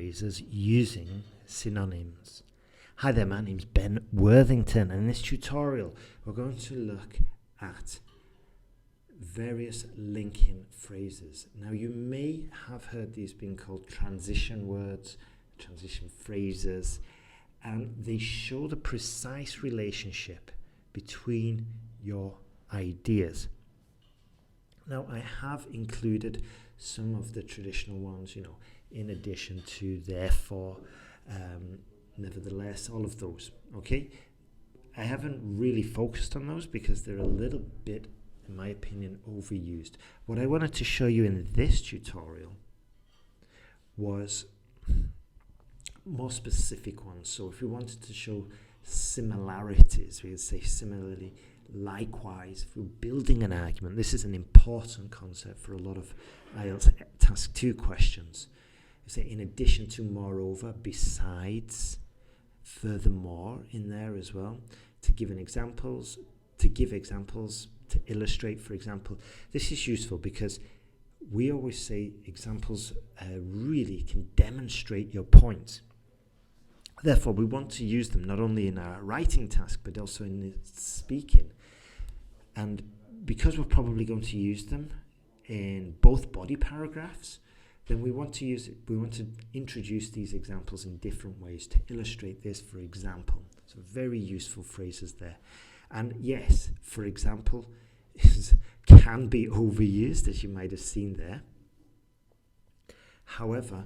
phrases using synonyms. Hi there, my name's Ben Worthington, and in this tutorial we're going to look at various linking phrases. Now, you may have heard these being called transition words, transition phrases, and they show the precise relationship between your ideas. Now, I have included some of the traditional ones, in addition to therefore, nevertheless, all of those, okay? I haven't really focused on those because they're a little bit, in my opinion, overused. What I wanted to show you in this tutorial was more specific ones. So if we wanted to show similarities, we would say similarly, likewise. If we're building an argument, this is an important concept for a lot of IELTS Task 2 questions. You say in addition to, moreover, besides, furthermore in there as well. To give examples, to illustrate, for example. This is useful because we always say examples really can demonstrate your point. Therefore, we want to use them not only in our writing task, but also in the speaking. And because we're probably going to use them in both body paragraphs, then we want to introduce these examples in different ways to illustrate this, for example. So very useful phrases there. And yes, for example, can be overused, as you might have seen there. However,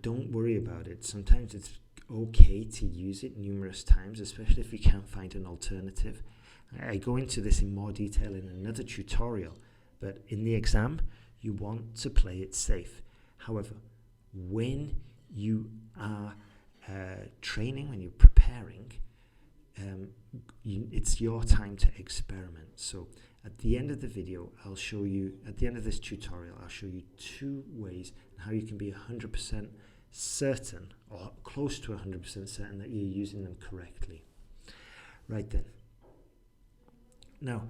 don't worry about it. Sometimes it's okay to use it numerous times, especially if you can't find an alternative. I go into this in more detail in another tutorial, but in the exam, you want to play it safe. However, when you are training, when you're preparing, it's your time to experiment. So at the end of the video, at the end of this tutorial, I'll show you 2 ways how you can be 100% certain, or close to 100% certain, that you're using them correctly. Right then. Now,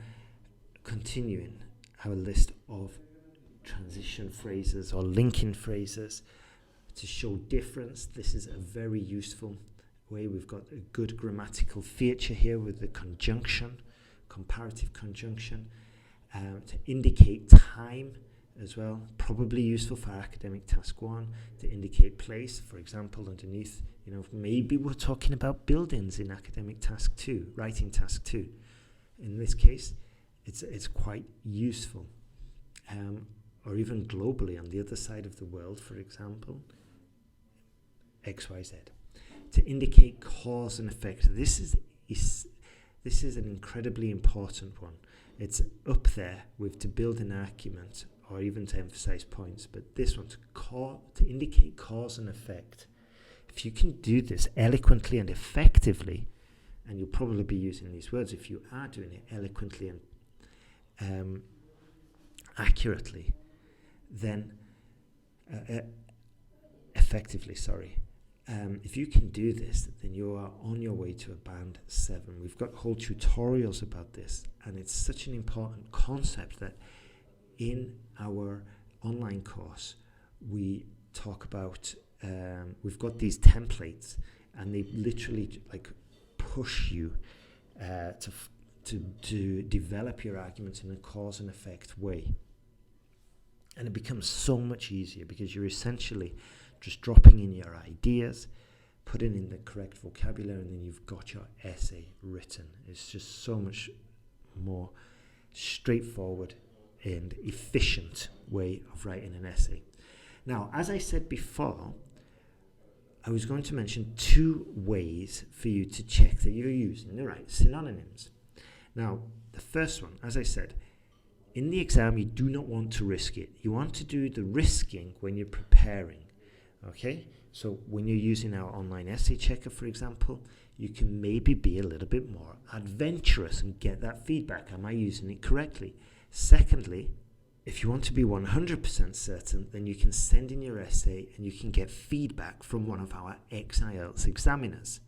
continuing our list of transition phrases or linking phrases to show difference. This is a very useful way. We've got a good grammatical feature here with the conjunction, comparative conjunction, to indicate time as well. Probably useful for academic task 1 to indicate place. For example, underneath, maybe we're talking about buildings in academic task 2, writing task 2. In this case, it's quite useful. Or even globally on the other side of the world, for example, XYZ. To indicate cause and effect. This is an incredibly important one. It's up there with to build an argument or even to emphasize points, but this one, to indicate cause and effect. If you can do this eloquently and effectively, and you'll probably be using these words if you are doing it eloquently and accurately, then effectively, if you can do this, then you are on your way to a band 7. We've got whole tutorials about this, and it's such an important concept that in our online course we talk about. We've got these templates, and they literally push you to develop your arguments in a cause and effect way. And it becomes so much easier because you're essentially just dropping in your ideas, putting in the correct vocabulary, and then you've got your essay written. It's just so much more straightforward and efficient way of writing an essay. Now, as I said before, I was going to mention 2 ways for you to check that you're using the right synonyms. Now, the first one, as I said, in the exam, you do not want to risk it. You want to do the risking when you're preparing, okay? So when you're using our online essay checker, for example, you can maybe be a little bit more adventurous and get that feedback. Am I using it correctly? Secondly, if you want to be 100% certain, then you can send in your essay and you can get feedback from one of our ex-IELTS examiners.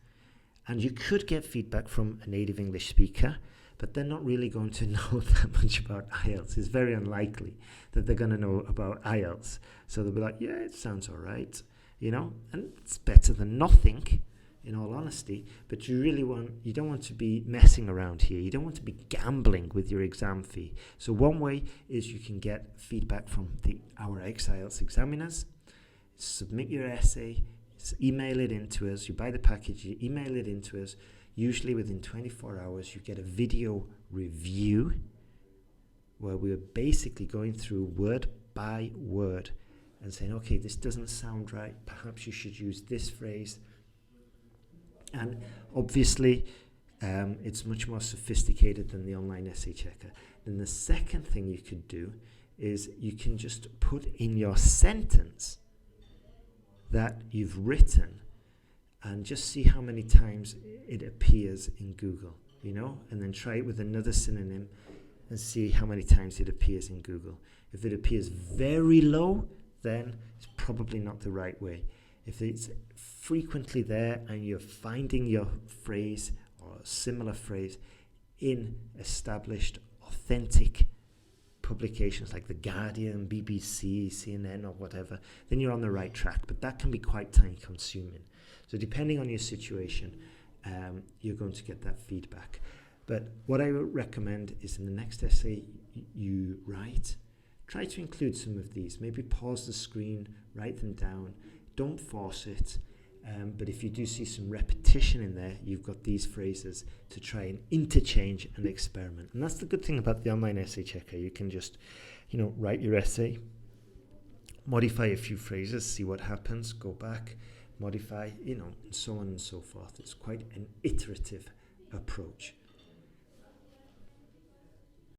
And you could get feedback from a native English speaker, but they're not really going to know that much about IELTS. It's very unlikely that they're going to know about IELTS. So they'll be like, yeah, it sounds all right. and it's better than nothing, in all honesty. But you don't want to be messing around here. You don't want to be gambling with your exam fee. So one way is you can get feedback from our IELTS examiners. Submit your essay, email it into us. You buy the package, you email it into us. Usually within 24 hours, you get a video review where we're basically going through word by word and saying, okay, this doesn't sound right. Perhaps you should use this phrase. And obviously, it's much more sophisticated than the online essay checker. Then the second thing you could do is you can just put in your sentence that you've written and just see how many times it appears in Google, and then try it with another synonym and see how many times it appears in Google. If it appears very low, then it's probably not the right way. If it's frequently there and you're finding your phrase or a similar phrase in established, authentic publications like The Guardian, BBC, CNN or whatever, then you're on the right track. But that can be quite time consuming. So depending on your situation, you're going to get that feedback. But what I would recommend is in the next essay you write, try to include some of these. Maybe pause the screen, write them down. Don't force it. But if you do see some repetition in there, you've got these phrases to try and interchange and experiment. And that's the good thing about the online essay checker. You can just, write your essay, modify a few phrases, see what happens, go back, modify, and so on and so forth. It's quite an iterative approach.